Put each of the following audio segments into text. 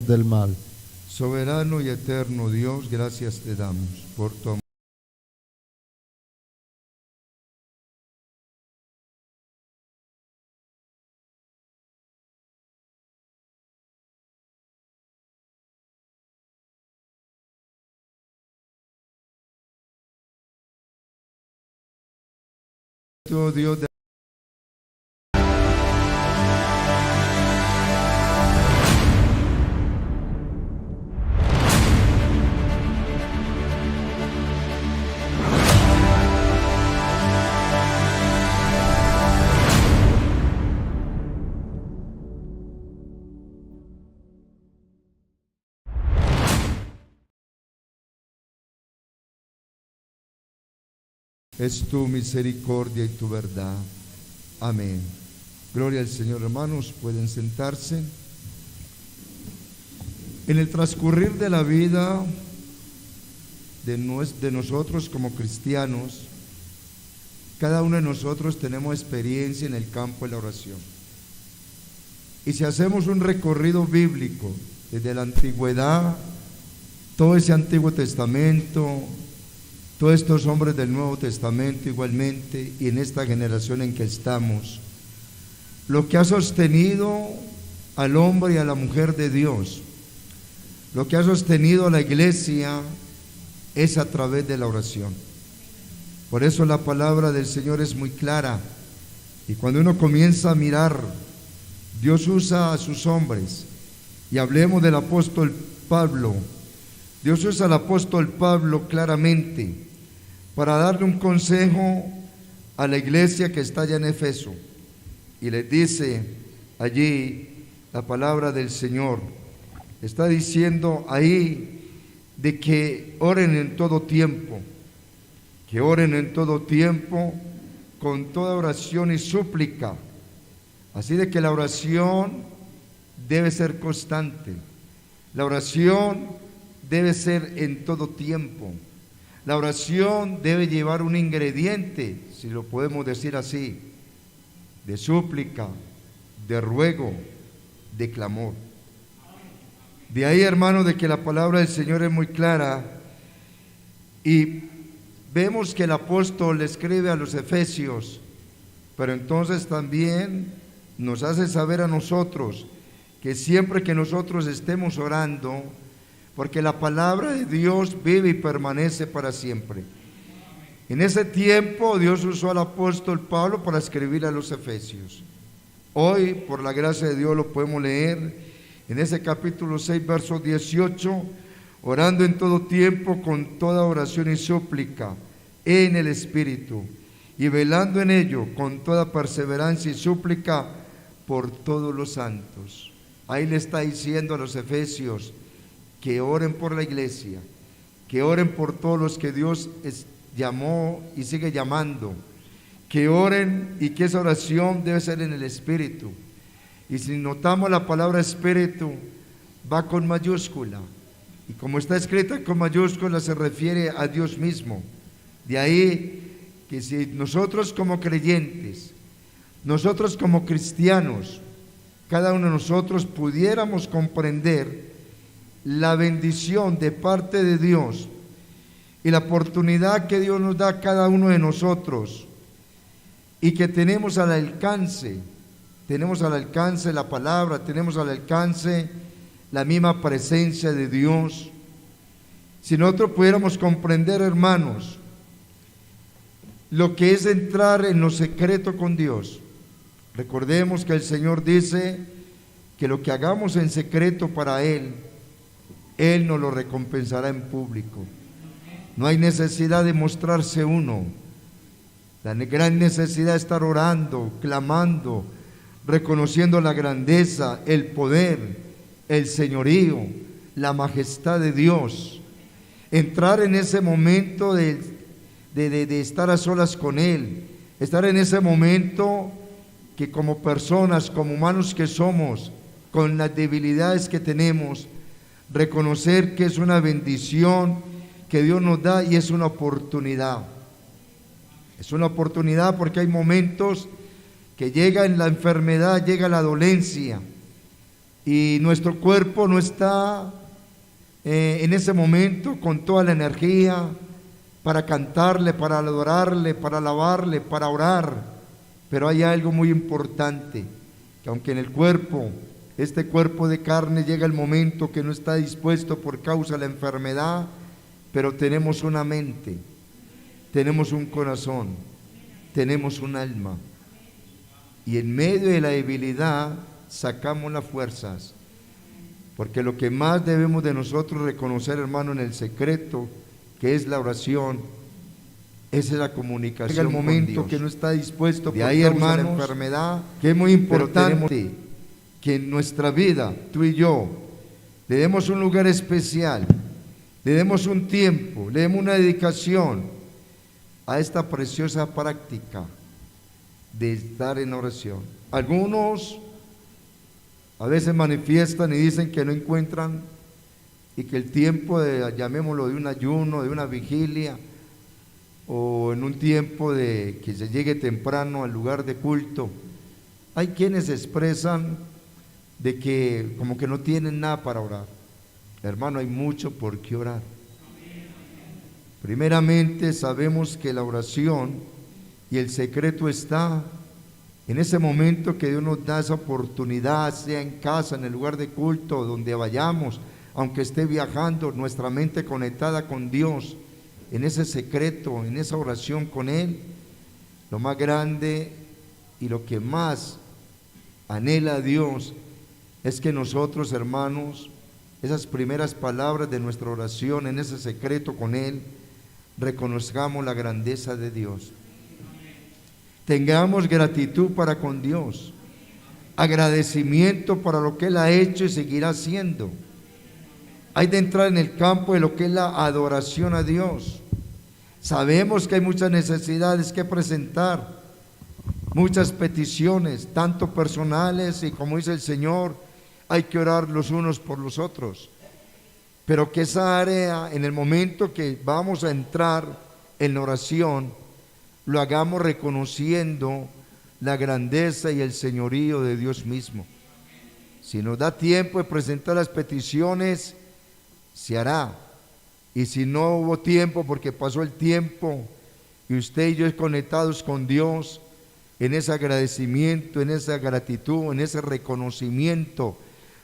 del mal. Soberano y eterno Dios, gracias te damos por tu amor. Dios de es tu misericordia y tu verdad. Amén. Gloria al Señor, hermanos, pueden sentarse. En el transcurrir de la vida de nosotros como cristianos, cada uno de nosotros tenemos experiencia en el campo de la oración. Y si hacemos un recorrido bíblico desde la antigüedad, todo ese Antiguo Testamento, todos estos hombres del Nuevo Testamento igualmente, y en esta generación en que estamos, lo que ha sostenido al hombre y a la mujer de Dios, lo que ha sostenido a la iglesia, es a través de la oración. Por eso la palabra del Señor es muy clara, y cuando uno comienza a mirar, Dios usa a sus hombres, y hablemos del apóstol Pablo. Dios usa al apóstol Pablo claramente para darle un consejo a la iglesia que está allá en Efeso, y les dice allí la palabra del Señor. Está diciendo ahí de que oren en todo tiempo, que oren en todo tiempo con toda oración y súplica. Así de que la oración debe ser constante, la oración debe ser en todo tiempo. La oración debe llevar un ingrediente, si lo podemos decir así, de súplica, de ruego, de clamor. De ahí, hermano, de que la palabra del Señor es muy clara, y vemos que el apóstol le escribe a los efesios, pero entonces también nos hace saber a nosotros que siempre que nosotros estemos orando, porque la palabra de Dios vive y permanece para siempre. En ese tiempo Dios usó al apóstol Pablo para escribir a los efesios. Hoy, por la gracia de Dios, lo podemos leer en ese capítulo 6, verso 18, orando en todo tiempo con toda oración y súplica en el Espíritu, y velando en ello con toda perseverancia y súplica por todos los santos. Ahí le está diciendo a los efesios que oren por la iglesia, que oren por todos los que Dios llamó y sigue llamando, que oren, y que esa oración debe ser en el Espíritu. Y si notamos, la palabra Espíritu va con mayúscula, y como está escrita con mayúscula se refiere a Dios mismo. De ahí que si nosotros como creyentes, nosotros como cristianos, cada uno de nosotros pudiéramos comprender la bendición de parte de Dios y la oportunidad que Dios nos da a cada uno de nosotros, y que tenemos al alcance la palabra, tenemos al alcance la misma presencia de Dios. Si nosotros pudiéramos comprender, hermanos, lo que es entrar en lo secreto con Dios. Recordemos que el Señor dice que lo que hagamos en secreto para Él nos lo recompensará en público. No hay necesidad de mostrarse uno. La gran necesidad de estar orando, clamando, reconociendo la grandeza, el poder, el señorío, la majestad de Dios. Entrar en ese momento de estar a solas con Él, estar en ese momento que como personas, como humanos que somos, con las debilidades que tenemos, reconocer que es una bendición que Dios nos da, y es una oportunidad. Es una oportunidad porque hay momentos que llega en la enfermedad, llega la dolencia, y nuestro cuerpo no está en ese momento con toda la energía para cantarle, para adorarle, para alabarle, para orar. Pero hay algo muy importante, que aunque en el cuerpo, este cuerpo de carne, llega el momento que no está dispuesto por causa de la enfermedad, pero tenemos una mente, tenemos un corazón, tenemos un alma, y en medio de la debilidad sacamos las fuerzas, porque lo que más debemos de nosotros reconocer, hermano, en el secreto, que es la oración, esa es la comunicación. Llega el momento que no está dispuesto por causa de la enfermedad, que es muy importante que en nuestra vida, tú y yo, le demos un lugar especial, le demos un tiempo, le demos una dedicación a esta preciosa práctica de estar en oración. Algunos a veces manifiestan y dicen que no encuentran, y que el tiempo de, llamémoslo, de un ayuno, de una vigilia, o en un tiempo de que se llegue temprano al lugar de culto, hay quienes expresan de que como que no tienen nada para orar. Hermano, hay mucho por qué orar. Primeramente, sabemos que la oración y el secreto está en ese momento que Dios nos da esa oportunidad, sea en casa, en el lugar de culto, donde vayamos, aunque esté viajando, nuestra mente conectada con Dios, en ese secreto, en esa oración con Él. Lo más grande y lo que más anhela a Dios es que nosotros, hermanos, esas primeras palabras de nuestra oración, en ese secreto con Él, reconozcamos la grandeza de Dios. Tengamos gratitud para con Dios, agradecimiento para lo que Él ha hecho y seguirá haciendo. Hay de entrar en el campo de lo que es la adoración a Dios. Sabemos que hay muchas necesidades que presentar, muchas peticiones, tanto personales y, como dice el Señor, hay que orar los unos por los otros. Pero que esa área, en el momento que vamos a entrar en la oración, lo hagamos reconociendo la grandeza y el señorío de Dios mismo. Si nos da tiempo de presentar las peticiones, se hará. Y si no hubo tiempo porque pasó el tiempo y usted y yo conectados con Dios, en ese agradecimiento, en esa gratitud, en ese reconocimiento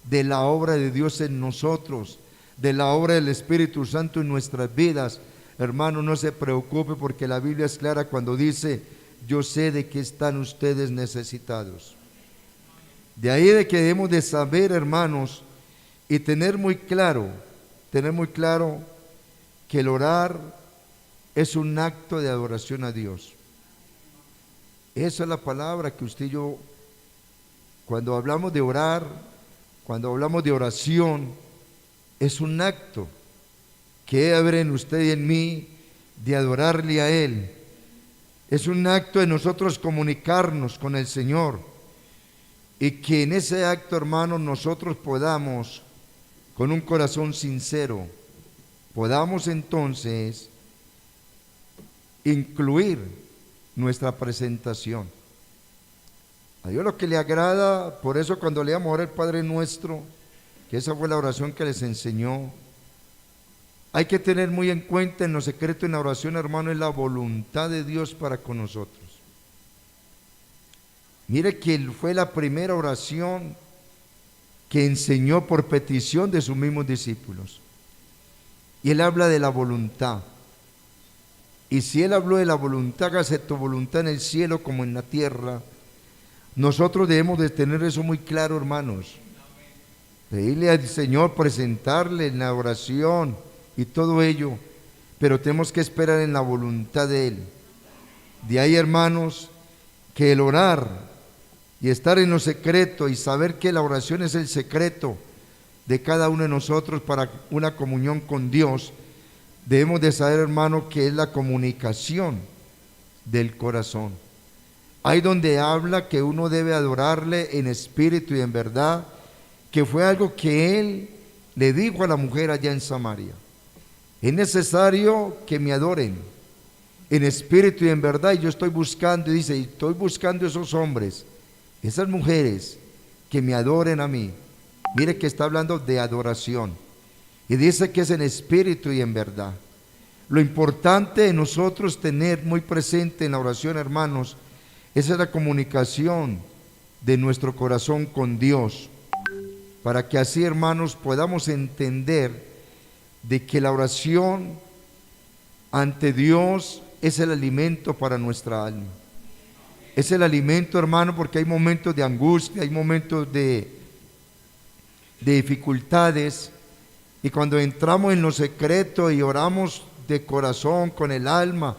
de la obra de Dios en nosotros, de la obra del Espíritu Santo en nuestras vidas, hermano, no se preocupe, porque la Biblia es clara cuando dice: yo sé de qué están ustedes necesitados. De ahí de que debemos de saber, hermanos, y tener muy claro que el orar es un acto de adoración a Dios. Esa es la palabra que usted y yo, cuando hablamos de orar, cuando hablamos de oración, es un acto que debe haber en usted y en mí de adorarle a Él. Es un acto de nosotros comunicarnos con el Señor, y que en ese acto, hermanos, nosotros podamos, con un corazón sincero, podamos entonces incluir nuestra presentación. A Dios lo que le agrada, por eso cuando leamos ahora el Padre Nuestro, que esa fue la oración que les enseñó, hay que tener muy en cuenta en lo secreto, en la oración, hermano, es la voluntad de Dios para con nosotros. Mire que fue la primera oración que enseñó por petición de sus mismos discípulos. Y Él habla de la voluntad. Y si Él habló de la voluntad, hágase tu voluntad en el cielo como en la tierra, nosotros debemos de tener eso muy claro, hermanos. Pedirle al Señor, presentarle en la oración y todo ello, pero tenemos que esperar en la voluntad de Él. De ahí, hermanos, que el orar y estar en lo secreto y saber que la oración es el secreto de cada uno de nosotros para una comunión con Dios, debemos de saber, hermano, que es la comunicación del corazón. Ahí donde habla que uno debe adorarle en espíritu y en verdad, que fue algo que Él le dijo a la mujer allá en Samaria. Es necesario que me adoren en espíritu y en verdad, y yo estoy buscando, y dice, y estoy buscando esos hombres, esas mujeres, que me adoren a mí Mire que está hablando de adoración. Y dice que es en espíritu y en verdad. Lo importante de nosotros tener muy presente en la oración, hermanos, es la comunicación de nuestro corazón con Dios. Para que así, hermanos, podamos entender de que la oración ante Dios es el alimento para nuestra alma. Es el alimento, hermano, porque hay momentos de angustia, hay momentos de dificultades, y cuando entramos en lo secreto y oramos de corazón, con el alma,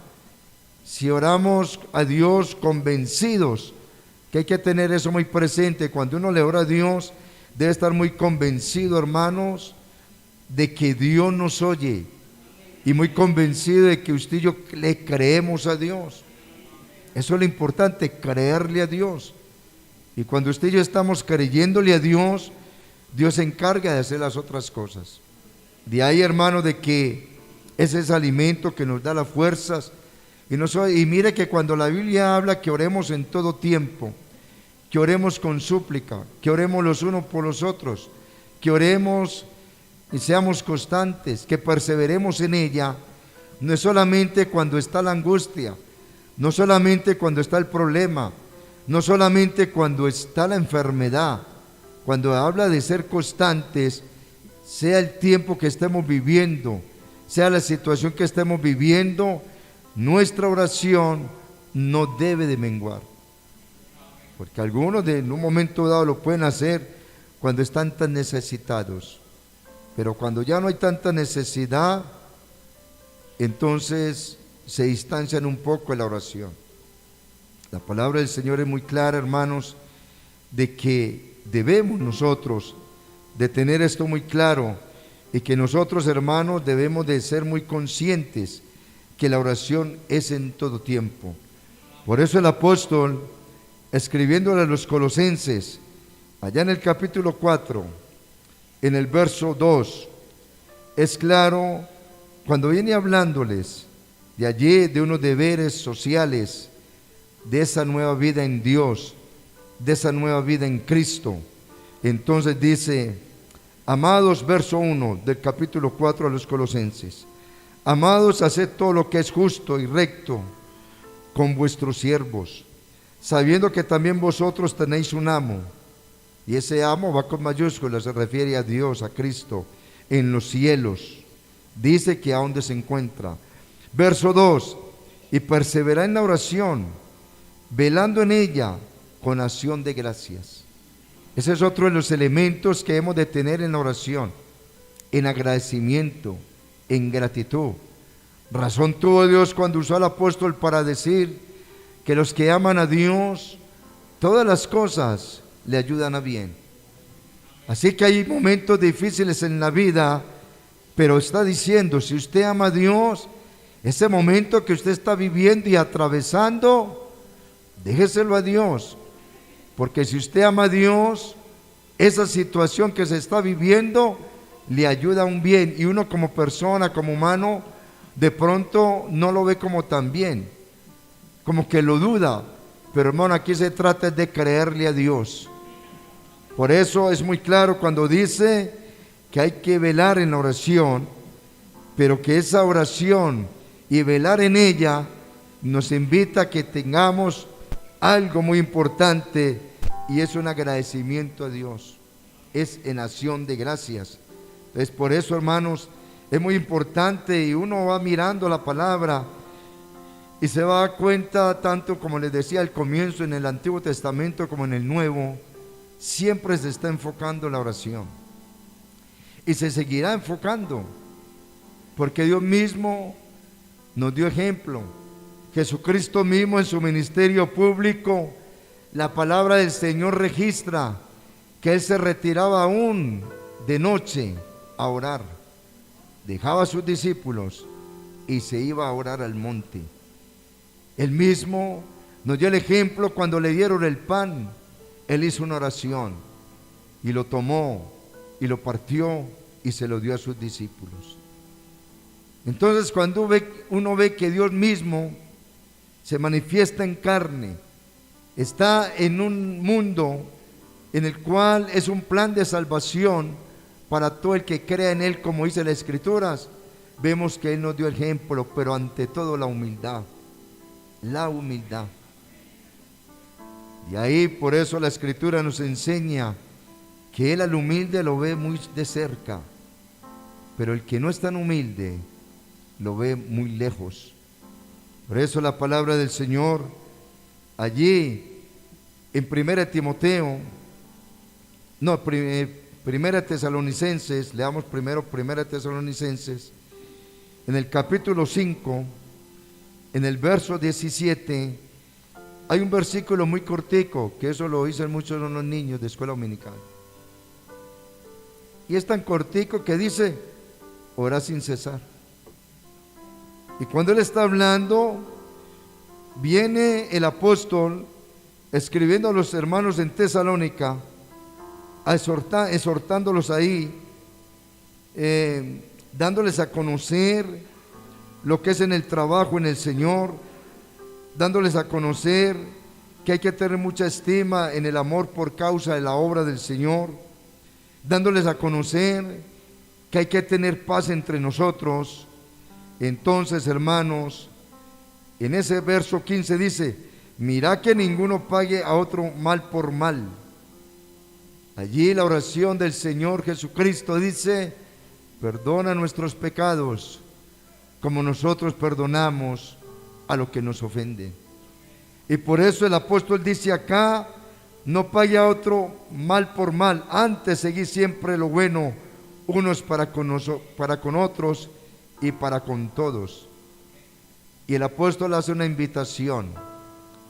si oramos a Dios convencidos, que hay que tener eso muy presente, cuando uno le ora a Dios, debe estar muy convencido, hermanos, de que Dios nos oye, y muy convencido de que usted y yo le creemos a Dios. Eso es lo importante, creerle a Dios. Y cuando usted y yo estamos creyéndole a Dios, Dios se encarga de hacer las otras cosas. De ahí, hermano, de que ese es alimento que nos da las fuerzas. Y mire que cuando la Biblia habla que oremos en todo tiempo, que oremos con súplica, que oremos los unos por los otros, que oremos y seamos constantes, que perseveremos en ella, no es solamente cuando está la angustia, no solamente cuando está el problema, no solamente cuando está la enfermedad. Cuando habla de ser constantes, sea el tiempo que estemos viviendo, sea la situación que estemos viviendo, nuestra oración no debe de menguar. Porque algunos en un momento dado lo pueden hacer cuando están tan necesitados. Pero cuando ya no hay tanta necesidad, entonces se distancian un poco de la oración. La palabra del Señor es muy clara, hermanos, de que debemos nosotros de tener esto muy claro, y que nosotros, hermanos, debemos de ser muy conscientes que la oración es en todo tiempo. Por eso el apóstol, escribiéndole a los colosenses, allá en el capítulo 4, en el verso 2, es claro cuando viene hablándoles de allí, de unos deberes sociales, de esa nueva vida en Dios, de esa nueva vida en Cristo. Entonces dice: amados, verso 1 del capítulo 4 a los colosenses: amados, haced todo lo que es justo y recto con vuestros siervos, sabiendo que también vosotros tenéis un amo, y ese amo va con mayúsculas, se refiere a Dios, a Cristo, en los cielos. Dice que a dónde se encuentra. Verso 2: y persevera en la oración, velando en ella con acción de gracias. Ese es otro de los elementos que hemos de tener en la oración, en agradecimiento, en gratitud. Razón tuvo Dios cuando usó al apóstol para decir que los que aman a Dios, todas las cosas le ayudan a bien. Así que hay momentos difíciles en la vida, pero está diciendo, si usted ama a Dios, ese momento que usted está viviendo y atravesando, déjeselo a Dios. Porque si usted ama a Dios, esa situación que se está viviendo le ayuda a un bien, y uno como persona, como humano, de pronto no lo ve como tan bien, como que lo duda. Pero hermano, aquí se trata de creerle a Dios. Por eso es muy claro cuando dice que hay que velar en la oración, pero que esa oración y velar en ella nos invita a que tengamos algo muy importante, y es un agradecimiento a Dios, es en acción de gracias. Entonces, por eso, hermanos, es muy importante, y uno va mirando la palabra y se va a dar cuenta, tanto como les decía al comienzo, en el Antiguo Testamento como en el Nuevo, siempre se está enfocando la oración, y se seguirá enfocando, porque Dios mismo nos dio ejemplo. Jesucristo mismo en su ministerio público, la palabra del Señor registra que Él se retiraba aún de noche a orar. Dejaba a sus discípulos y se iba a orar al monte. Él mismo nos dio el ejemplo cuando le dieron el pan. Él hizo una oración y lo tomó y lo partió y se lo dio a sus discípulos. Entonces, cuando uno ve que Dios mismo se manifiesta en carne, está en un mundo en el cual es un plan de salvación para todo el que crea en Él, como dice las Escrituras. Vemos que Él nos dio ejemplo, pero ante todo la humildad. La humildad. Y ahí por eso la Escritura nos enseña que Él al humilde lo ve muy de cerca, pero el que no es tan humilde lo ve muy lejos. Por eso la palabra del Señor allí en Primera Tesalonicenses, leamos primero Primera Tesalonicenses, en el capítulo 5, en el verso 17, hay un versículo muy cortico, que eso lo dicen muchos de los niños de escuela dominical. Y es tan cortico que dice, ora sin cesar. Y cuando él está hablando, viene el apóstol escribiendo a los hermanos en Tesalónica, exhortándolos ahí, dándoles a conocer lo que es en el trabajo en el Señor, dándoles a conocer que hay que tener mucha estima en el amor por causa de la obra del Señor, dándoles a conocer que hay que tener paz entre nosotros. Entonces, hermanos, en ese verso 15 dice, mirá que ninguno pague a otro mal por mal. Allí la oración del Señor Jesucristo dice, perdona nuestros pecados como nosotros perdonamos a lo que nos ofende. Y por eso el apóstol dice acá, no pague a otro mal por mal, antes seguid siempre lo bueno, unos para con otros y para con todos. Y el apóstol hace una invitación,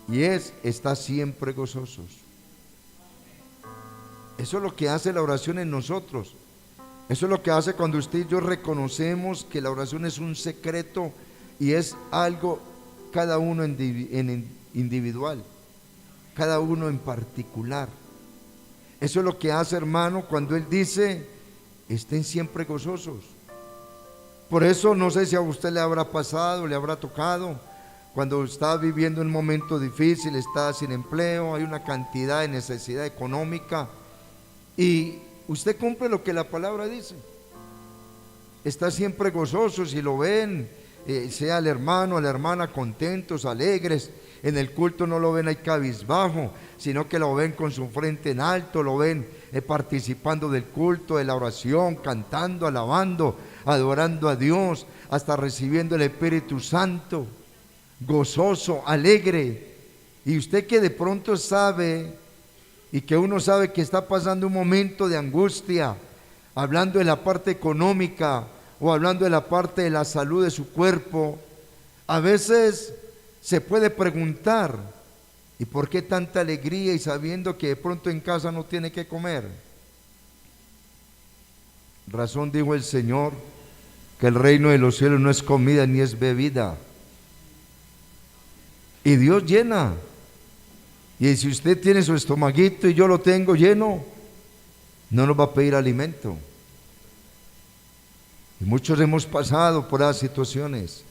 y está siempre gozosos. Eso es lo que hace la oración en nosotros. Eso es lo que hace cuando usted y yo reconocemos que la oración es un secreto y es algo cada uno en individual, cada uno en particular. Eso es lo que hace, hermano, cuando él dice, estén siempre gozosos. Por eso no sé si a usted le habrá pasado, le habrá tocado, cuando está viviendo un momento difícil, está sin empleo, hay una cantidad de necesidad económica y usted cumple lo que la palabra dice. Está siempre gozoso, si lo ven, sea el hermano o la hermana contentos, alegres. En el culto no lo ven ahí cabizbajo, sino que lo ven con su frente en alto, lo ven participando del culto, de la oración, cantando, alabando, adorando a Dios, hasta recibiendo el Espíritu Santo, gozoso, alegre. Y usted que de pronto sabe, y que uno sabe que está pasando un momento de angustia, hablando de la parte económica o hablando de la parte de la salud de su cuerpo, a veces se puede preguntar, ¿y por qué tanta alegría y sabiendo que de pronto en casa no tiene que comer? Razón dijo el Señor, que el reino de los cielos no es comida ni es bebida. Y Dios llena. Y si usted tiene su estomaguito y yo lo tengo lleno, no nos va a pedir alimento. Y muchos hemos pasado por esas situaciones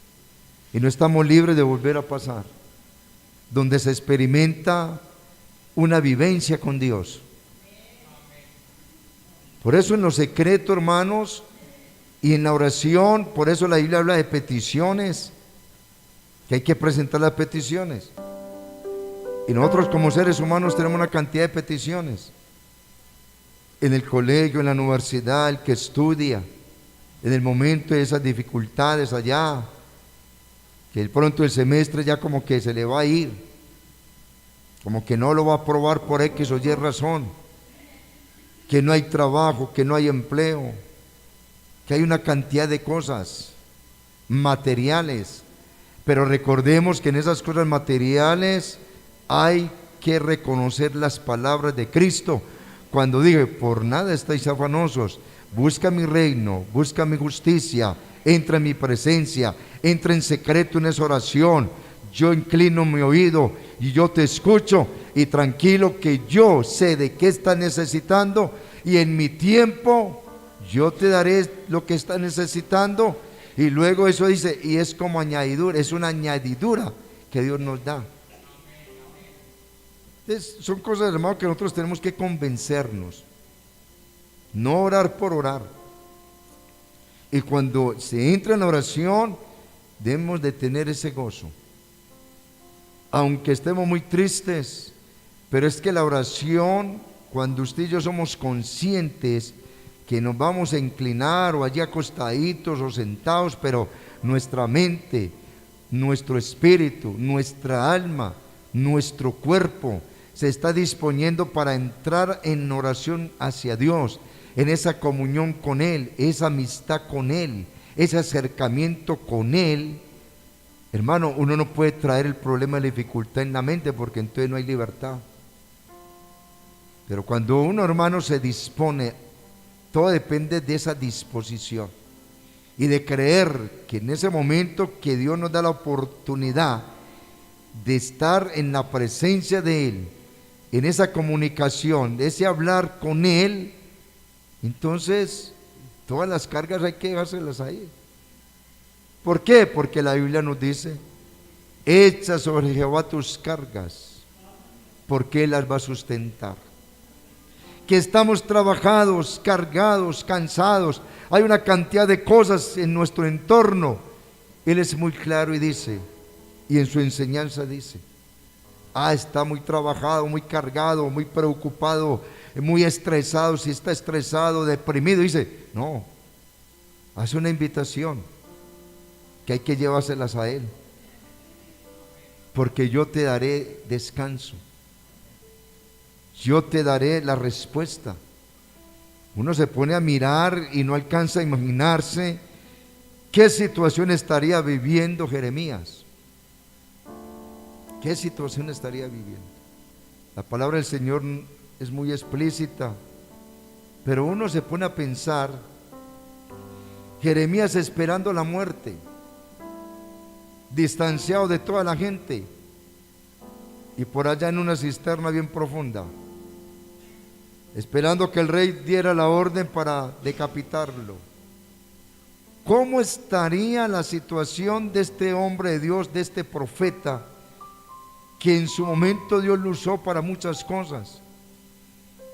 y no estamos libres de volver a pasar, donde se experimenta una vivencia con Dios. Por eso en lo secreto, hermanos, y en la oración, por eso la Biblia habla de peticiones, que hay que presentar las peticiones. Y nosotros como seres humanos tenemos una cantidad de peticiones. En el colegio, en la universidad, el que estudia, en el momento de esas dificultades allá, que de pronto el semestre ya como que se le va a ir, como que no lo va a aprobar por X o Y razón, que no hay trabajo, que no hay empleo, que hay una cantidad de cosas materiales. Pero recordemos que en esas cosas materiales hay que reconocer las palabras de Cristo cuando dije, por nada estáis afanosos, busca mi reino, busca mi justicia, entra en mi presencia, entra en secreto en esa oración, yo inclino mi oído y yo te escucho, y tranquilo que yo sé de qué estás necesitando y en mi tiempo yo te daré lo que estás necesitando. Y luego eso dice, y es como añadidura, es una añadidura que Dios nos da. Entonces, son cosas, hermano, que nosotros tenemos que convencernos. No orar por orar. Y cuando se entra en la oración, debemos de tener ese gozo. Aunque estemos muy tristes, pero es que la oración, cuando usted y yo somos conscientes que nos vamos a inclinar o allí acostaditos o sentados, pero nuestra mente, nuestro espíritu, nuestra alma, nuestro cuerpo se está disponiendo para entrar en oración hacia Dios, en esa comunión con Él, esa amistad con Él, ese acercamiento con Él. Hermano, uno no puede traer el problema de la dificultad en la mente, porque entonces no hay libertad. Pero cuando uno, hermano, se dispone, todo depende de esa disposición y de creer que en ese momento que Dios nos da la oportunidad de estar en la presencia de Él, en esa comunicación, de ese hablar con Él, entonces todas las cargas hay que dejárselas ahí. ¿Por qué? Porque la Biblia nos dice: echa sobre Jehová tus cargas, porque Él las va a sustentar. Que estamos trabajados, cargados, cansados, hay una cantidad de cosas en nuestro entorno. Él es muy claro y dice, y en su enseñanza dice: está muy trabajado, muy cargado, muy preocupado, muy estresado. Si está estresado, deprimido, dice, no, hace una invitación que hay que llevárselas a Él, porque yo te daré descanso, yo te daré la respuesta. Uno se pone a mirar y no alcanza a imaginarse qué situación estaría viviendo Jeremías. ¿Qué situación estaría viviendo? La palabra del Señor es muy explícita, pero uno se pone a pensar, Jeremías esperando la muerte, distanciado de toda la gente, y por allá en una cisterna bien profunda, esperando que el rey diera la orden para decapitarlo. ¿Cómo estaría la situación de este hombre de Dios, de este profeta, que en su momento Dios lo usó para muchas cosas,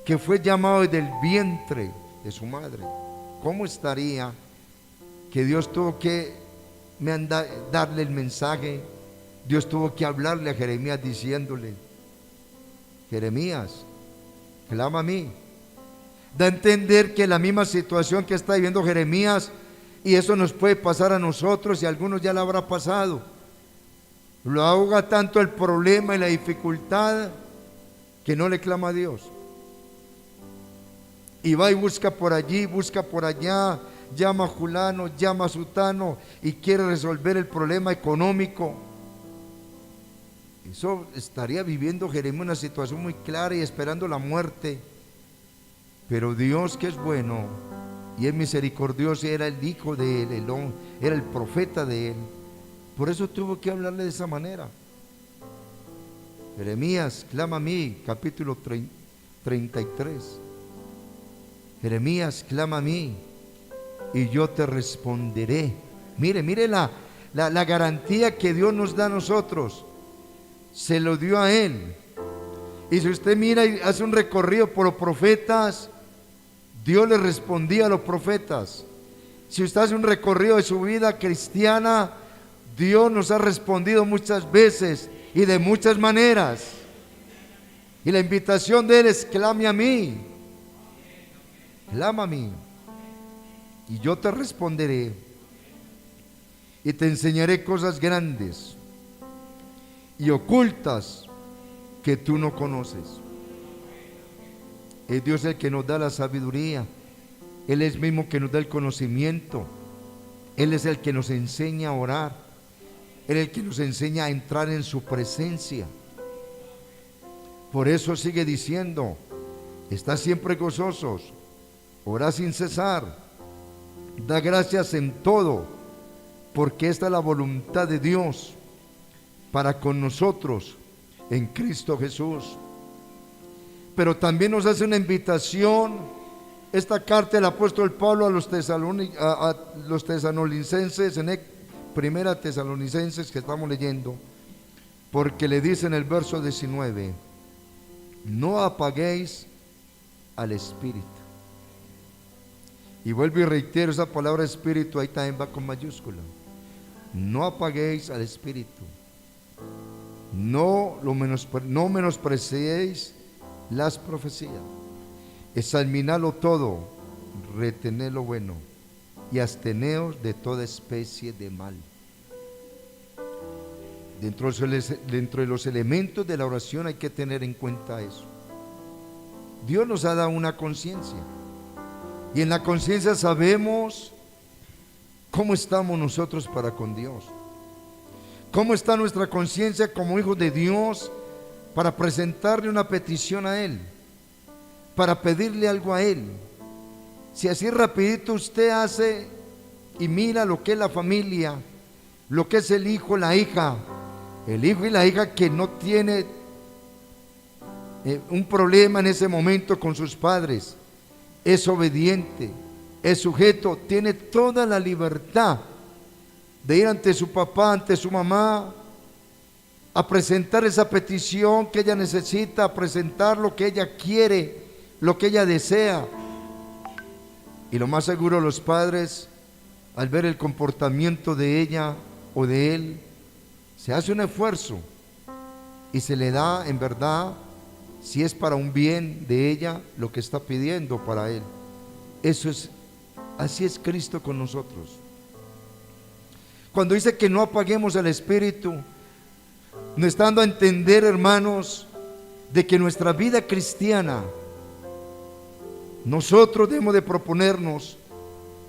que fue llamado desde el vientre de su madre? ¿Cómo estaría que Dios tuvo que darle el mensaje? Dios tuvo que hablarle a Jeremías diciéndole: Jeremías, clama a mí. Da a entender que la misma situación que está viviendo Jeremías, y eso nos puede pasar a nosotros, y a algunos ya la habrá pasado, lo ahoga tanto el problema y la dificultad que no le clama a Dios, y va y busca por allí, busca por allá, llama a fulano, llama a sutano, y quiere resolver el problema económico. Eso estaría viviendo Jeremías una situación muy clara y esperando la muerte. Pero Dios, que es bueno y es misericordioso, era el hijo de él, era el profeta de él. Por eso tuvo que hablarle de esa manera. Jeremías, clama a mí, capítulo 33. Jeremías, clama a mí y yo te responderé. Mire la garantía que Dios nos da a nosotros. Se lo dio a él. Y si usted mira y hace un recorrido por los profetas, Dios le respondía a los profetas. Si usted hace un recorrido de su vida cristiana, Dios nos ha respondido muchas veces y de muchas maneras. Y la invitación de Él es: clame a mí, clama a mí, y yo te responderé, y te enseñaré cosas grandes y ocultas que tú no conoces. Es Dios el que nos da la sabiduría, Él es mismo que nos da el conocimiento, Él es el que nos enseña a orar, Él es el que nos enseña a entrar en su presencia. Por eso sigue diciendo: estad siempre gozosos, orad sin cesar, da gracias en todo, porque esta es la voluntad de Dios para con nosotros en Cristo Jesús. Pero también nos hace una invitación esta carta del apóstol Pablo a los tesalonicenses, en primera Tesalonicenses que estamos leyendo, porque le dice en el verso 19: no apaguéis al espíritu. Y vuelvo y reitero, esa palabra espíritu ahí también va con mayúscula. No apaguéis al espíritu. No menospreciéis las profecías. Examinadlo todo, retened lo bueno y absteneos de toda especie de mal. Dentro de los elementos de la oración hay que tener en cuenta eso. Dios nos ha dado una conciencia, y en la conciencia sabemos cómo estamos nosotros para con Dios, cómo está nuestra conciencia como hijos de Dios para presentarle una petición a Él, para pedirle algo a Él. Si así rapidito usted hace y mira lo que es la familia, lo que es el hijo y la hija que no tiene un problema en ese momento con sus padres, es obediente, es sujeto, tiene toda la libertad de ir ante su papá, ante su mamá, a presentar esa petición que ella necesita, a presentar lo que ella quiere, lo que ella desea. Y lo más seguro, los padres, al ver el comportamiento de ella o de él, se hace un esfuerzo y se le da, en verdad, si es para un bien de ella, lo que está pidiendo para él. Así es Cristo con nosotros. Cuando dice que no apaguemos el espíritu, nos está dando a entender, hermanos, de que nuestra vida cristiana, nosotros debemos de proponernos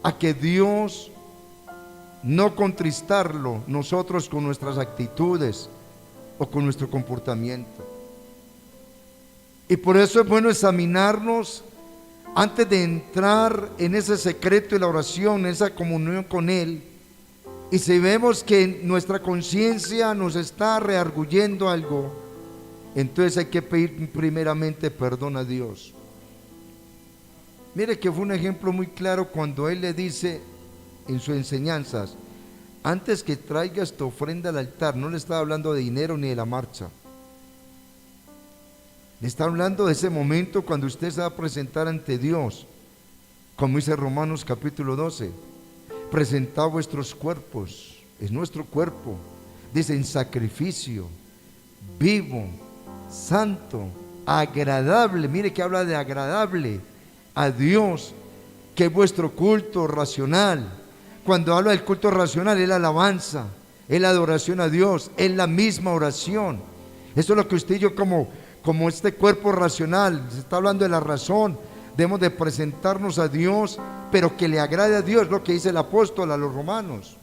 a que Dios, no contristarlo nosotros con nuestras actitudes o con nuestro comportamiento. Y por eso es bueno examinarnos antes de entrar en ese secreto de la oración, en esa comunión con Él. Y si vemos que nuestra conciencia nos está rearguyendo algo, entonces hay que pedir primeramente perdón a Dios. Mire que fue un ejemplo muy claro cuando Él le dice en sus enseñanzas: antes que traigas tu ofrenda al altar. No le estaba hablando de dinero ni de la marcha, le está hablando de ese momento cuando usted se va a presentar ante Dios, como dice Romanos capítulo 12: presentad vuestros cuerpos, es nuestro cuerpo, dice, en sacrificio vivo, santo, agradable. Mire que habla de agradable a Dios, que es vuestro culto racional. Cuando habla del culto racional, es la alabanza, es la adoración a Dios, es la misma oración. Eso es lo que usted y yo, como este cuerpo racional, se está hablando de la razón, debemos de presentarnos a Dios, pero que le agrade a Dios, lo que dice el apóstol a los romanos.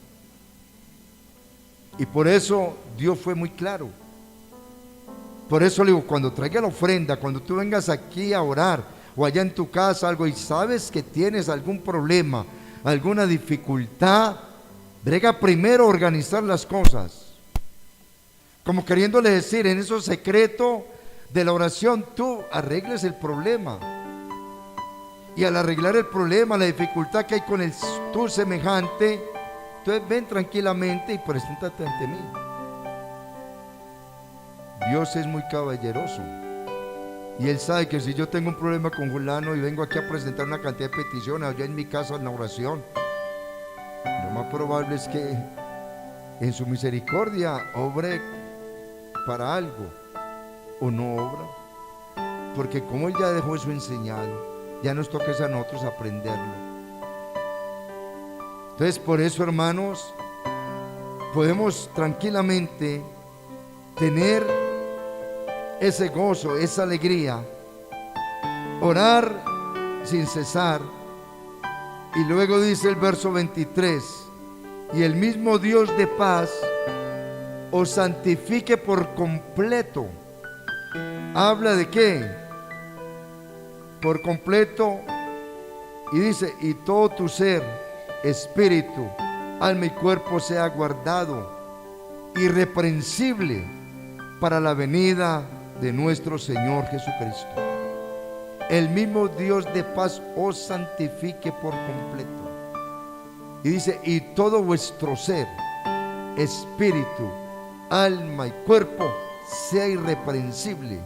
Y por eso Dios fue muy claro. Por eso le digo, cuando traiga la ofrenda, cuando tú vengas aquí a orar, o allá en tu casa algo, y sabes que tienes algún problema, alguna dificultad, brega primero a organizar las cosas, como queriéndole decir, en eso secreto de la oración, tú arregles el problema. Y al arreglar el problema, la dificultad que hay con tu semejante, entonces ven tranquilamente y preséntate ante mí. Dios es muy caballeroso, y Él sabe que si yo tengo un problema con fulano y vengo aquí a presentar una cantidad de peticiones allá en mi casa en la oración, lo más probable es que en su misericordia obre para algo, o no obra, porque como Él ya dejó eso enseñado, ya nos toca a nosotros aprenderlo. Entonces, por eso, hermanos, podemos tranquilamente tener ese gozo, esa alegría, orar sin cesar. Y luego dice el verso 23: y el mismo Dios de paz os santifique por completo. ¿Habla de qué? Por completo. Y dice: y todo tu ser, espíritu, alma y cuerpo sea guardado irreprensible para la venida de nuestro Señor Jesucristo. El mismo Dios de paz os santifique por completo. Y dice: y todo vuestro ser, espíritu, alma y cuerpo sea irreprensible.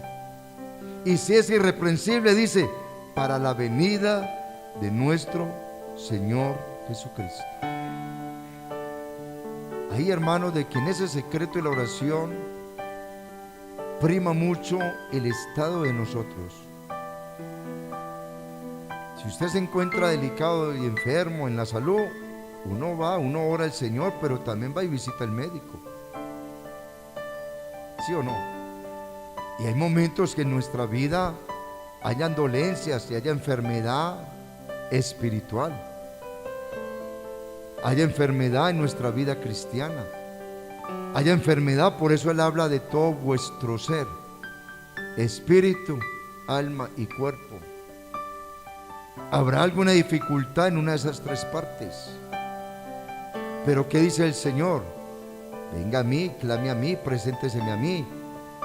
Y si es irreprensible, dice, para la venida de nuestro Señor Jesucristo. Ahí, hermanos, de que en ese secreto de la oración prima mucho el estado de nosotros. Si usted se encuentra delicado y enfermo en la salud, uno ora al Señor, pero también va y visita al médico. ¿Sí o no? Y hay momentos que en nuestra vida hayan dolencias y haya enfermedad espiritual, haya enfermedad en nuestra vida cristiana, haya enfermedad. Por eso Él habla de todo vuestro ser, espíritu, alma y cuerpo. Habrá alguna dificultad en una de esas tres partes, pero ¿qué dice el Señor? Venga a mí, clame a mí, presénteseme a mí.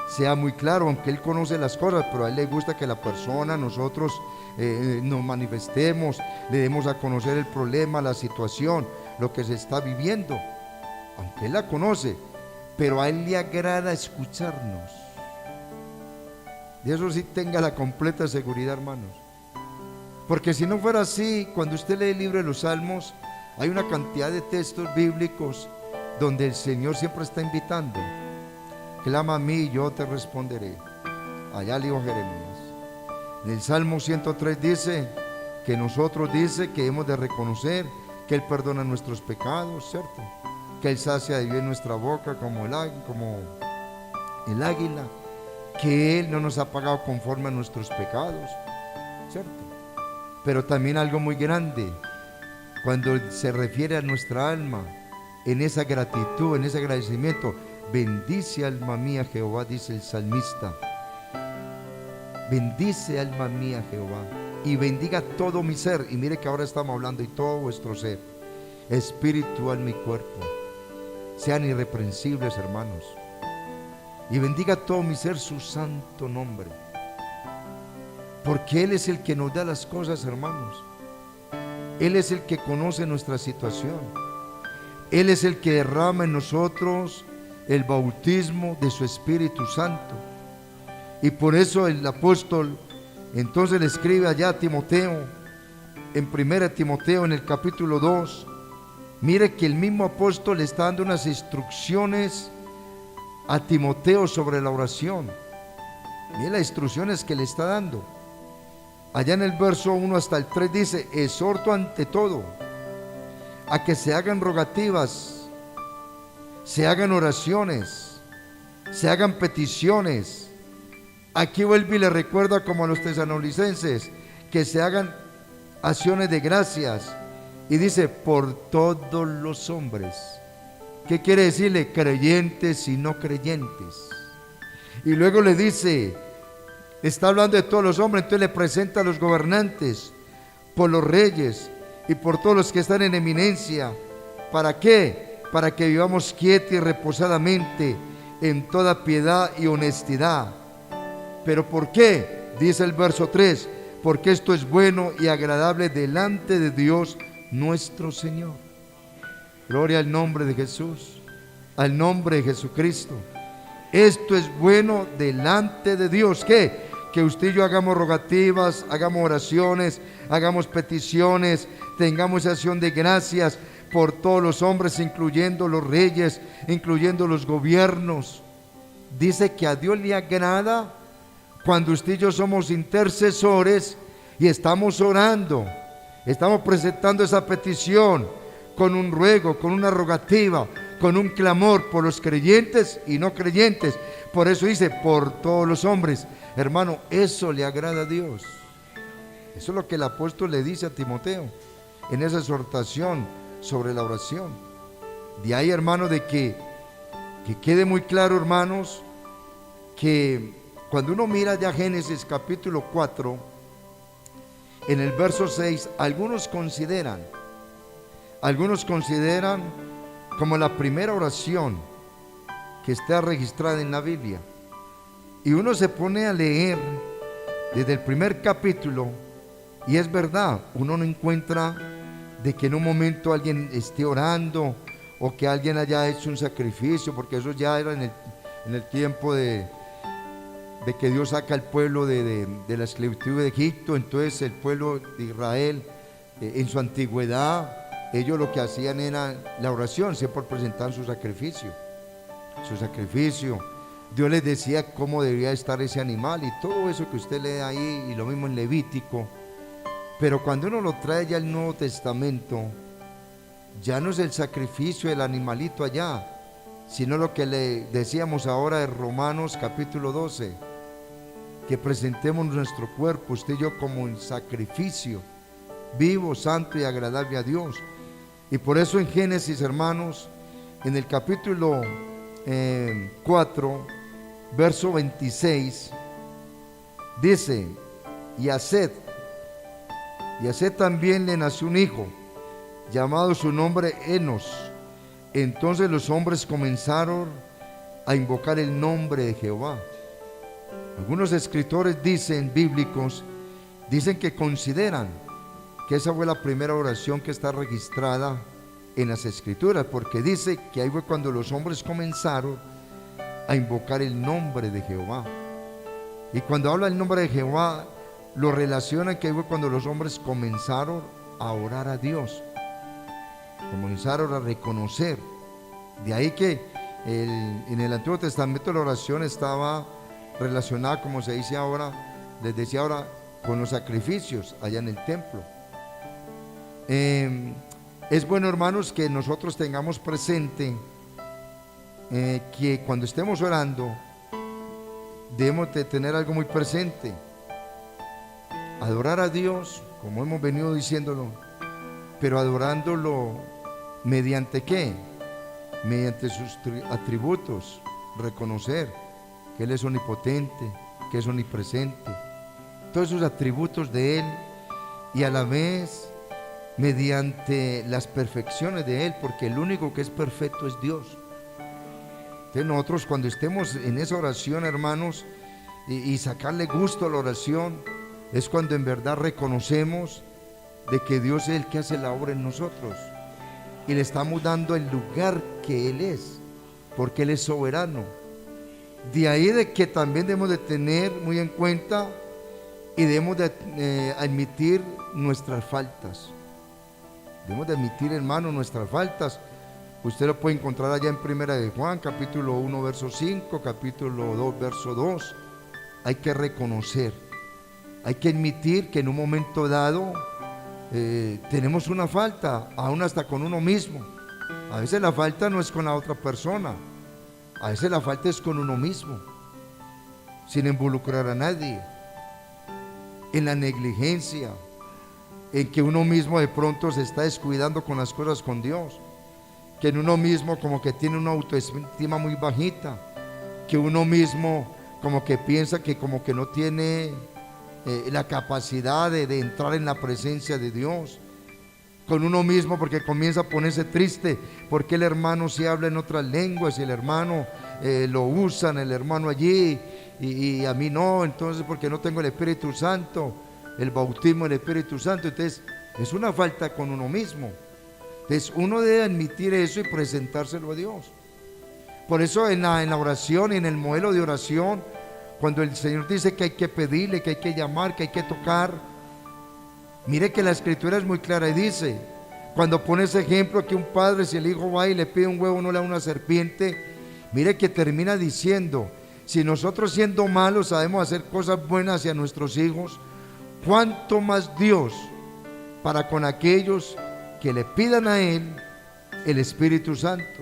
Sea muy claro, aunque Él conoce las cosas, pero a Él le gusta que la persona, nosotros nos manifestemos, le demos a conocer el problema, la situación, lo que se está viviendo, aunque Él la conoce, pero a Él le agrada escucharnos. De eso sí tenga la completa seguridad, hermanos, porque si no fuera así, cuando usted lee el libro de los Salmos, hay una cantidad de textos bíblicos donde el Señor siempre está invitando. Clama a mí y yo te responderé. Allá le dijo Jeremías. En el Salmo 103 dice que nosotros, dice que hemos de reconocer que Él perdona nuestros pecados, ¿cierto? Que Él sacia de bien nuestra boca como el águila, que Él no nos ha pagado conforme a nuestros pecados, ¿cierto? Pero también algo muy grande, cuando se refiere a nuestra alma, en esa gratitud, en ese agradecimiento, bendice alma mía Jehová, dice el salmista. Bendice alma mía Jehová y bendiga todo mi ser. Y mire que ahora estamos hablando y todo vuestro ser, espíritu, alma y cuerpo, sean irreprensibles, hermanos. Y bendiga todo mi ser su santo nombre, porque Él es el que nos da las cosas, hermanos. Él es el que conoce nuestra situación. Él es el que derrama en nosotros el bautismo de su Espíritu Santo. Y por eso el apóstol entonces le escribe allá a Timoteo, en 1 Timoteo, en el capítulo 2. Mire que el mismo apóstol le está dando unas instrucciones a Timoteo sobre la oración. Mire las instrucciones que le está dando. Allá en el verso 1 hasta el 3 dice: exhorto ante todo a que se hagan rogativas, se hagan oraciones, se hagan peticiones. Aquí vuelve y le recuerda, como a los tesalonicenses, que se hagan acciones de gracias. Y dice: por todos los hombres. ¿Qué quiere decirle? Creyentes y no creyentes. Y luego le dice, está hablando de todos los hombres, entonces le presenta a los gobernantes, por los reyes y por todos los que están en eminencia. ¿Para qué? Para que vivamos quietos y reposadamente en toda piedad y honestidad. ¿Pero por qué? Dice el verso 3: porque esto es bueno y agradable delante de Dios nuestro Señor. Gloria al nombre de Jesús, al nombre de Jesucristo. Esto es bueno delante de Dios. ¿Qué? Que usted y yo hagamos rogativas, hagamos oraciones, hagamos peticiones, tengamos acción de gracias por todos los hombres, incluyendo los reyes, incluyendo los gobiernos. Dice que a Dios le agrada cuando usted y yo somos intercesores y estamos orando, estamos presentando esa petición con un ruego, con una rogativa, con un clamor por los creyentes y no creyentes. Por eso dice, por todos los hombres. Hermano, eso le agrada a Dios. Eso es lo que el apóstol le dice a Timoteo en esa exhortación sobre la oración. De ahí, hermano, de que quede muy claro, hermanos, que cuando uno mira ya Génesis capítulo 4, en el verso 6, algunos consideran como la primera oración que está registrada en la Biblia. Y uno se pone a leer desde el primer capítulo y es verdad, uno no encuentra de que en un momento alguien esté orando o que alguien haya hecho un sacrificio, porque eso ya era en el tiempo de de que Dios saca al pueblo de la esclavitud de Egipto. Entonces el pueblo de Israel, en su antigüedad, ellos lo que hacían era la oración, siempre presentaban su sacrificio. Dios les decía cómo debía estar ese animal y todo eso que usted lee ahí, y lo mismo en Levítico. Pero cuando uno lo trae ya al Nuevo Testamento, ya no es el sacrificio del animalito allá, sino lo que le decíamos ahora en Romanos capítulo 12, que presentemos nuestro cuerpo, usted y yo, como un sacrificio vivo, santo y agradable a Dios. Y por eso en Génesis, hermanos, en el capítulo 4, verso 26, dice: y a Set también le nació un hijo, llamado su nombre Enos. Entonces los hombres comenzaron a invocar el nombre de Jehová. Algunos escritores bíblicos, dicen que consideran que esa fue la primera oración que está registrada en las escrituras, porque dice que ahí fue cuando los hombres comenzaron a invocar el nombre de Jehová. Y cuando habla el nombre de Jehová, lo relaciona que ahí fue cuando los hombres comenzaron a orar a Dios, comenzaron a reconocer. De ahí que en el Antiguo Testamento la oración estaba relacionada, como se dice ahora, les decía ahora, con los sacrificios allá en el templo. Es bueno, hermanos, que nosotros tengamos presente que cuando estemos orando debemos de tener algo muy presente: adorar a Dios, como hemos venido diciéndolo, pero adorándolo mediante ¿qué? Mediante sus atributos, reconocer que Él es omnipotente, que es omnipresente, todos esos atributos de Él, y a la vez mediante las perfecciones de Él, porque el único que es perfecto es Dios. Entonces nosotros, cuando estemos en esa oración, hermanos, y sacarle gusto a la oración, es cuando en verdad reconocemos de que Dios es el que hace la obra en nosotros, y le estamos dando el lugar que Él es, porque Él es soberano. De ahí de que también debemos de tener muy en cuenta y debemos de admitir nuestras faltas. Debemos de admitir, hermano, nuestras faltas. Usted lo puede encontrar allá en Primera de Juan, capítulo 1, verso 5, capítulo 2, verso 2. Hay que reconocer, hay que admitir que en un momento dado tenemos una falta, aún hasta con uno mismo. A veces la falta no es con la otra persona, a veces la falta es con uno mismo, sin involucrar a nadie, en la negligencia, en que uno mismo de pronto se está descuidando con las cosas con Dios, que en uno mismo como que tiene una autoestima muy bajita, que uno mismo como que piensa que como que no tiene la capacidad de entrar en la presencia de Dios, con uno mismo, porque comienza a ponerse triste porque el hermano sí habla en otras lenguas y el hermano lo usan, el hermano allí, y a mí no, entonces porque no tengo el Espíritu Santo, el bautismo del Espíritu Santo. Entonces es una falta con uno mismo. Entonces uno debe admitir eso y presentárselo a Dios. Por eso en la oración y en el modelo de oración, cuando el Señor dice que hay que pedirle, que hay que llamar, que hay que tocar, mire que la Escritura es muy clara y dice, cuando pone ese ejemplo que un padre, si el hijo va y le pide un huevo, no le da una serpiente, mire que termina diciendo, si nosotros siendo malos sabemos hacer cosas buenas hacia nuestros hijos, ¿cuánto más Dios para con aquellos que le pidan a Él el Espíritu Santo?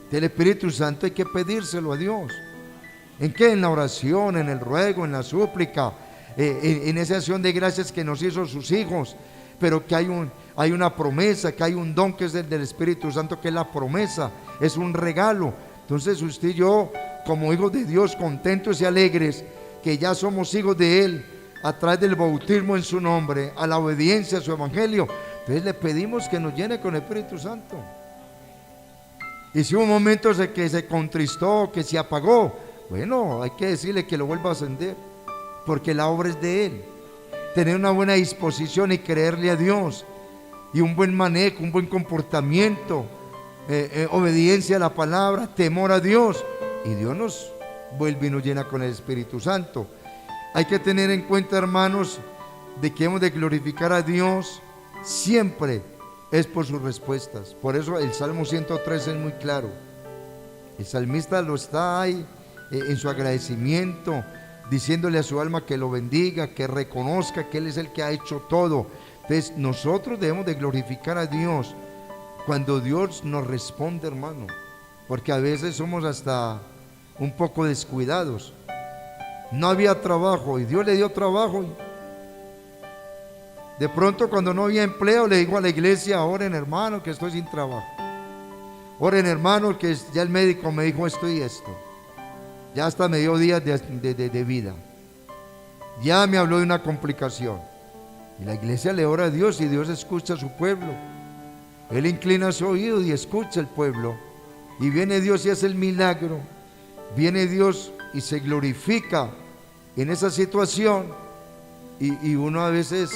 El Espíritu Santo hay que pedírselo a Dios. ¿En qué? En la oración, en el ruego, en la súplica, en esa acción de gracias que nos hizo sus hijos, pero que hay una promesa, que hay un don que es el del Espíritu Santo, que es la promesa, es un regalo. Entonces usted y yo, como hijos de Dios, contentos y alegres, que ya somos hijos de Él, a través del bautismo en su nombre, a la obediencia a su evangelio, entonces le pedimos que nos llene con el Espíritu Santo. Y si hubo momentos en que se contristó, que se apagó, bueno, hay que decirle que lo vuelva a encender, porque la obra es de Él. Tener una buena disposición y creerle a Dios, y un buen manejo, un buen comportamiento, obediencia a la palabra, temor a Dios, y Dios vuelve y nos llena con el Espíritu Santo. Hay que tener en cuenta, hermanos, de que hemos de glorificar a Dios siempre es por sus respuestas. Por eso el Salmo 103 es muy claro. El salmista lo está ahí en su agradecimiento, diciéndole a su alma que lo bendiga, que reconozca que Él es el que ha hecho todo. Entonces nosotros debemos de glorificar a Dios cuando Dios nos responde, hermano, porque a veces somos hasta un poco descuidados. No había trabajo y Dios le dio trabajo. De pronto, cuando no había empleo, le digo a la iglesia: oren, hermano, que estoy sin trabajo. Oren, hermano, que ya el médico me dijo esto y esto. Ya hasta me dio días de vida. Ya me habló de una complicación. Y la iglesia le ora a Dios y Dios escucha a su pueblo. Él inclina su oído y escucha al pueblo. Y viene Dios y hace el milagro. Viene Dios y se glorifica en esa situación. Y uno a veces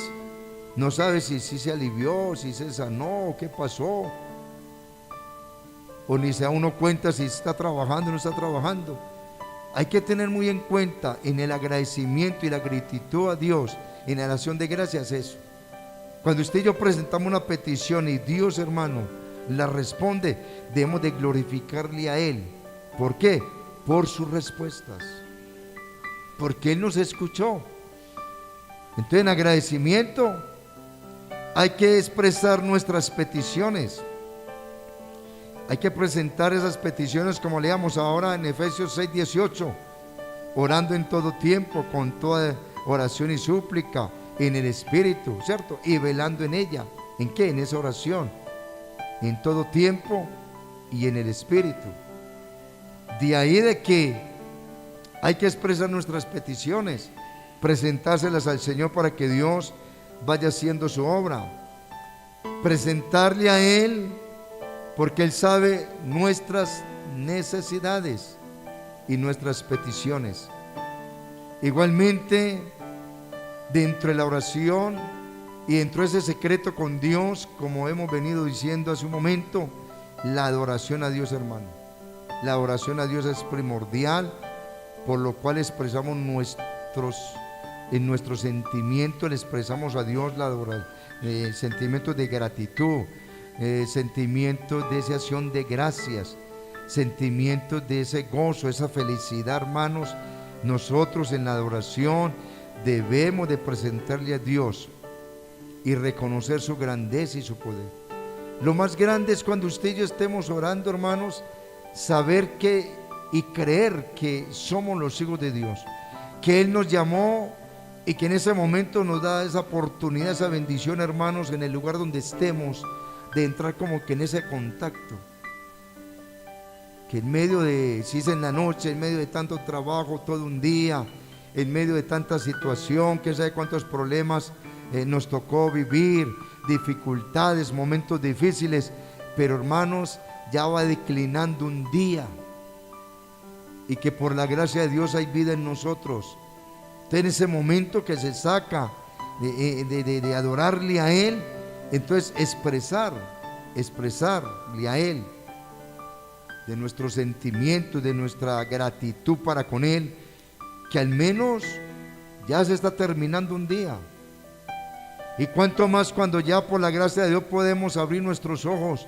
no sabe si se alivió, si se sanó, qué pasó. O ni se da uno cuenta si está trabajando o no está trabajando. Hay que tener muy en cuenta en el agradecimiento y la gratitud a Dios, en la acción de gracias, eso. Cuando usted y yo presentamos una petición y Dios, hermano, la responde, debemos de glorificarle a Él. ¿Por qué? Por sus respuestas. Porque Él nos escuchó. Entonces, en agradecimiento hay que expresar nuestras peticiones. Hay que presentar esas peticiones como leamos ahora en Efesios 6:18, orando en todo tiempo, con toda oración y súplica, en el Espíritu, ¿cierto? Y velando en ella. ¿En qué? En esa oración. En todo tiempo y en el Espíritu. De ahí de que hay que expresar nuestras peticiones, presentárselas al Señor para que Dios vaya haciendo su obra. Presentarle a Él, porque Él sabe nuestras necesidades y nuestras peticiones. Igualmente, dentro de la oración y dentro de ese secreto con Dios, como hemos venido diciendo hace un momento, la adoración a Dios, hermano. La adoración a Dios es primordial, por lo cual expresamos en nuestro sentimiento, le expresamos a Dios sentimientos de gratitud, sentimientos de esa acción de gracias, sentimientos de ese gozo, esa felicidad, hermanos. Nosotros en la adoración debemos de presentarle a Dios y reconocer su grandeza y su poder. Lo más grande es cuando usted y yo estemos orando, hermanos, saber que y creer que somos los hijos de Dios, que Él nos llamó y que en ese momento nos da esa oportunidad, esa bendición, hermanos, en el lugar donde estemos, de entrar como que en ese contacto. Que en medio de, si es en la noche, en medio de tanto trabajo todo un día, en medio de tanta situación, que sabe cuántos problemas nos tocó vivir, dificultades, momentos difíciles, pero hermanos, ya va declinando un día y que por la gracia de Dios hay vida en nosotros. Entonces, en ese momento que se saca de adorarle a Él, entonces expresarle a Él de nuestros sentimientos, de nuestra gratitud para con Él, que al menos ya se está terminando un día. Y cuánto más cuando ya por la gracia de Dios podemos abrir nuestros ojos.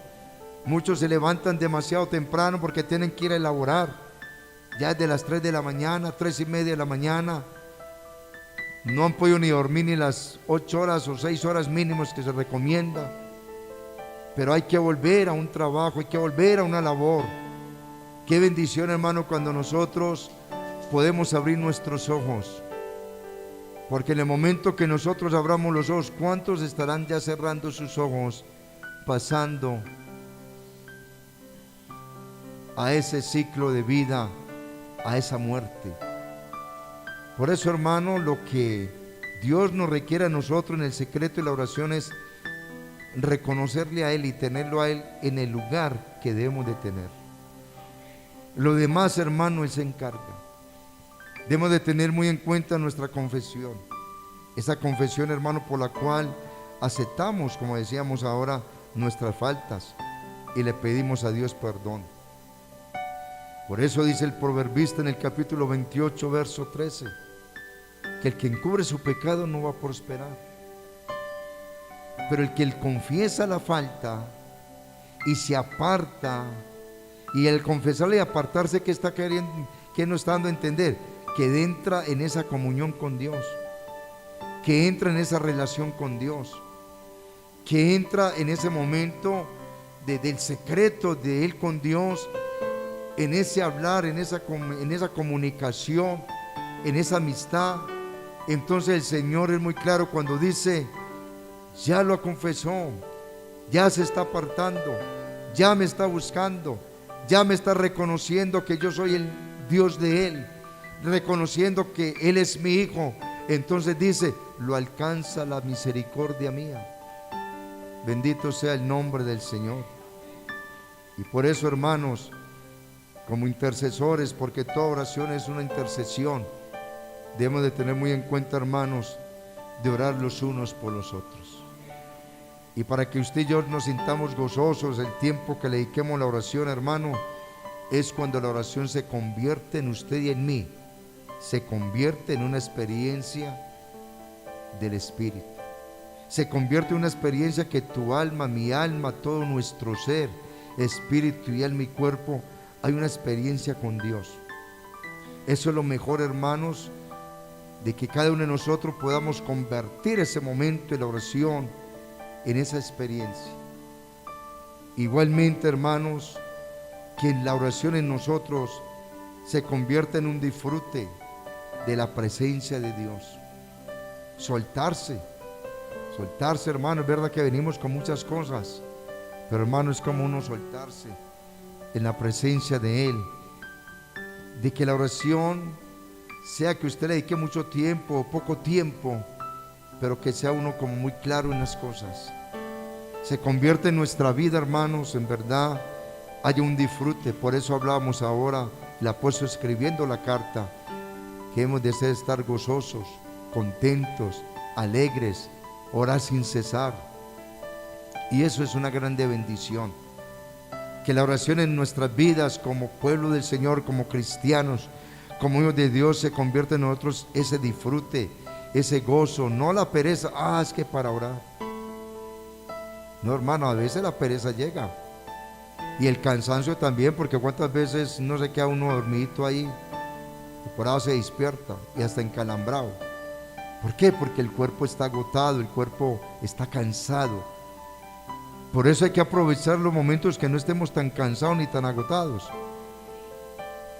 Muchos se levantan demasiado temprano porque tienen que ir a elaborar, ya desde las 3 de la mañana, 3:30 de la mañana. No han podido ni dormir ni las 8 horas o 6 horas mínimas que se recomienda. Pero hay que volver a un trabajo, hay que volver a una labor. Qué bendición, hermano, cuando nosotros podemos abrir nuestros ojos. Porque en el momento que nosotros abramos los ojos, ¿cuántos estarán ya cerrando sus ojos, pasando a ese ciclo de vida, a esa muerte? Por eso, hermano, lo que Dios nos requiere a nosotros en el secreto de la oración es reconocerle a Él y tenerlo a Él en el lugar que debemos de tener. Lo demás, hermano, Él se encarga. Debemos de tener muy en cuenta nuestra confesión. Esa confesión, hermano, por la cual aceptamos, como decíamos ahora, nuestras faltas y le pedimos a Dios perdón. Por eso dice el proverbista en el capítulo 28, verso 13, que el que encubre su pecado no va a prosperar, pero el que confiesa la falta y se aparta, y el confesarle y apartarse, ¿qué está queriendo? ¿Qué nos está dando a entender? Que entra en esa comunión con Dios, que entra en esa relación con Dios, que entra en ese momento del secreto de Él con Dios, en ese hablar, en esa comunicación, en esa amistad. Entonces el Señor es muy claro cuando dice: ya lo confesó, ya se está apartando, ya me está buscando, ya me está reconociendo que yo soy el Dios de Él, reconociendo que Él es mi Hijo. Entonces dice: lo alcanza la misericordia mía. Bendito sea el nombre del Señor. Y por eso, hermanos, como intercesores, porque toda oración es una intercesión, debemos de tener muy en cuenta, hermanos, de orar los unos por los otros. Y para que usted y yo nos sintamos gozosos, el tiempo que le dediquemos a la oración, hermano, es cuando la oración se convierte en usted y en mí, se convierte en una experiencia del Espíritu, se convierte en una experiencia que tu alma, mi alma, todo nuestro ser, espíritu y alma y cuerpo, hay una experiencia con Dios. Eso es lo mejor, hermanos, de que cada uno de nosotros podamos convertir ese momento de la oración en esa experiencia. Igualmente, hermanos, que la oración en nosotros se convierta en un disfrute de la presencia de Dios. Soltarse, hermano. Es verdad que venimos con muchas cosas, pero, hermano, es como uno soltarse en la presencia de Él. De que la oración sea que usted le dedique mucho tiempo o poco tiempo, pero que sea uno como muy claro en las cosas. Se convierte en nuestra vida, hermanos, en verdad haya un disfrute. Por eso hablábamos ahora, el apóstol escribiendo la carta, que hemos de estar gozosos, contentos, alegres, orar sin cesar. Y eso es una grande bendición. Que la oración en nuestras vidas como pueblo del Señor, como cristianos, como hijos de Dios, se convierte en nosotros ese disfrute, ese gozo, no la pereza. Es que para orar. No, hermano, a veces la pereza llega. Y el cansancio también, porque cuántas veces no se queda uno dormidito ahí, y por ahí se despierta y hasta encalambrado. ¿Por qué? Porque el cuerpo está agotado, el cuerpo está cansado. Por eso hay que aprovechar los momentos que no estemos tan cansados ni tan agotados,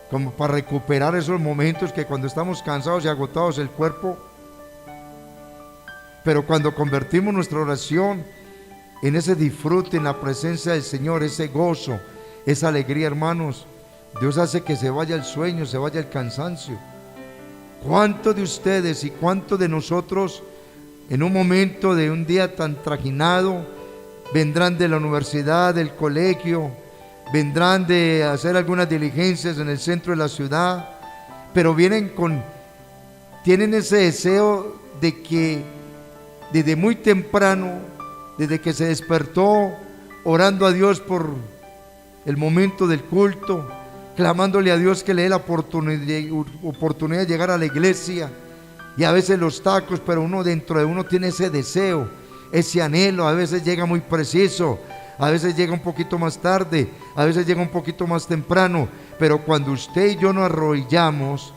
como para recuperar esos momentos que cuando estamos cansados y agotados el cuerpo. Pero cuando convertimos nuestra oración en ese disfrute, en la presencia del Señor, ese gozo, esa alegría, hermanos, Dios hace que se vaya el sueño, se vaya el cansancio. ¿Cuántos de ustedes y cuántos de nosotros en un momento de un día tan trajinado vendrán de la universidad, del colegio, vendrán de hacer algunas diligencias en el centro de la ciudad, pero tienen ese deseo de que desde muy temprano, desde que se despertó, orando a Dios por el momento del culto, clamándole a Dios que le dé la oportunidad de llegar a la iglesia, y a veces los tacos, pero uno dentro de uno tiene ese deseo, ese anhelo. A veces llega muy preciso, a veces llega un poquito más tarde, a veces llega un poquito más temprano, pero cuando usted y yo nos arrodillamos,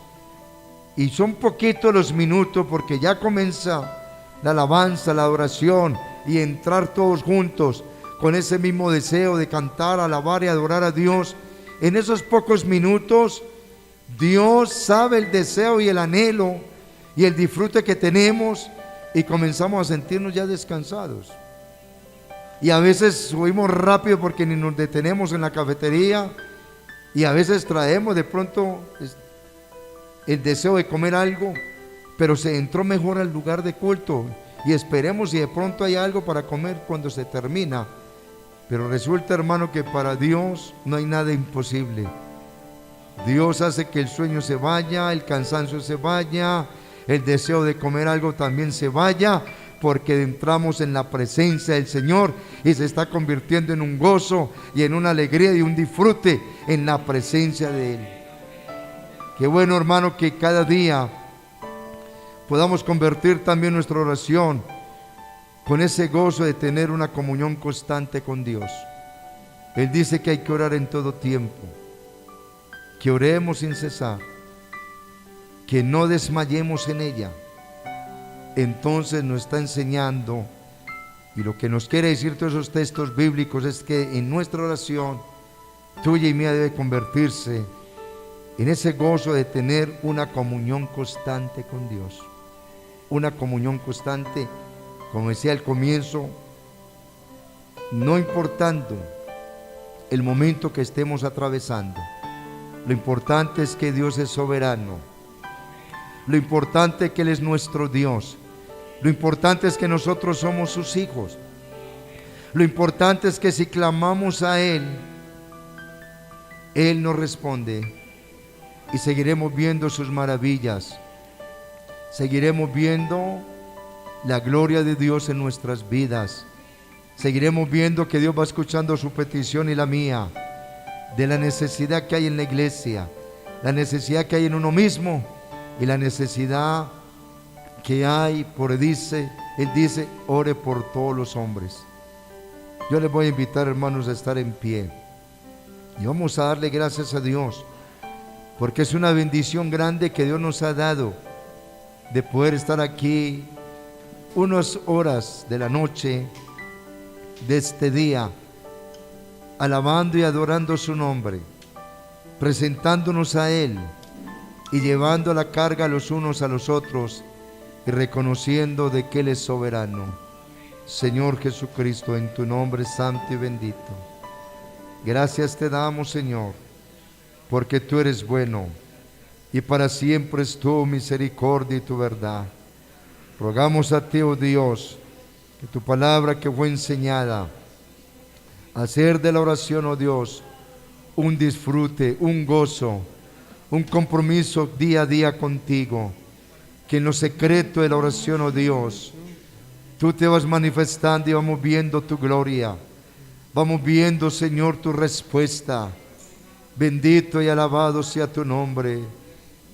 y son poquitos los minutos, porque ya comienza la alabanza, la adoración, y entrar todos juntos con ese mismo deseo de cantar, alabar y adorar a Dios. En esos pocos minutos, Dios sabe el deseo y el anhelo y el disfrute que tenemos, y comenzamos a sentirnos ya descansados. Y a veces subimos rápido porque ni nos detenemos en la cafetería, y a veces traemos de pronto el deseo de comer algo, pero se entró mejor al lugar de culto, y esperemos si de pronto hay algo para comer cuando se termina. Pero resulta, hermano, que para Dios no hay nada imposible. Dios hace que el sueño se vaya, el cansancio se vaya, el deseo de comer algo también se vaya, porque entramos en la presencia del Señor y se está convirtiendo en un gozo y en una alegría y un disfrute en la presencia de Él. Qué bueno, hermano, que cada día podamos convertir también nuestra oración con ese gozo de tener una comunión constante con Dios. Él dice que hay que orar en todo tiempo, que oremos sin cesar, que no desmayemos en ella. Entonces nos está enseñando, y lo que nos quiere decir todos esos textos bíblicos es que en nuestra oración tuya y mía debe convertirse en ese gozo de tener una comunión constante con Dios. Una comunión constante, como decía al comienzo, no importando el momento que estemos atravesando. Lo importante es que Dios es soberano. Lo importante es que Él es nuestro Dios. Lo importante es que nosotros somos sus hijos. Lo importante es que si clamamos a Él, Él nos responde y seguiremos viendo sus maravillas. Seguiremos viendo la gloria de Dios en nuestras vidas. Seguiremos viendo que Dios va escuchando su petición y la mía, de la necesidad que hay en la iglesia, la necesidad que hay en uno mismo y la necesidad que hay, Él dice, ore por todos los hombres. Yo les voy a invitar, hermanos, a estar en pie y vamos a darle gracias a Dios, porque es una bendición grande que Dios nos ha dado de poder estar aquí unas horas de la noche de este día, alabando y adorando su nombre, presentándonos a Él y llevando la carga los unos a los otros y reconociendo de que Él es soberano. Señor Jesucristo, en tu nombre santo y bendito, gracias te damos, Señor, porque tú eres bueno y para siempre es tu misericordia y tu verdad. Rogamos a ti, oh Dios, que tu palabra que fue enseñada, hacer de la oración, oh Dios, un disfrute, un gozo, un compromiso día a día contigo, que en lo secreto de la oración, oh Dios, tú te vas manifestando y vamos viendo tu gloria, vamos viendo, Señor, tu respuesta. Bendito y alabado sea tu nombre.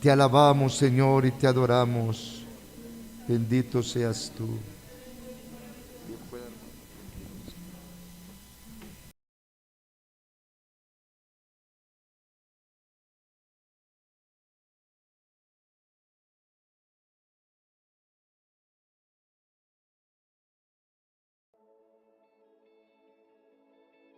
Te alabamos, Señor, y te adoramos. Bendito seas tú.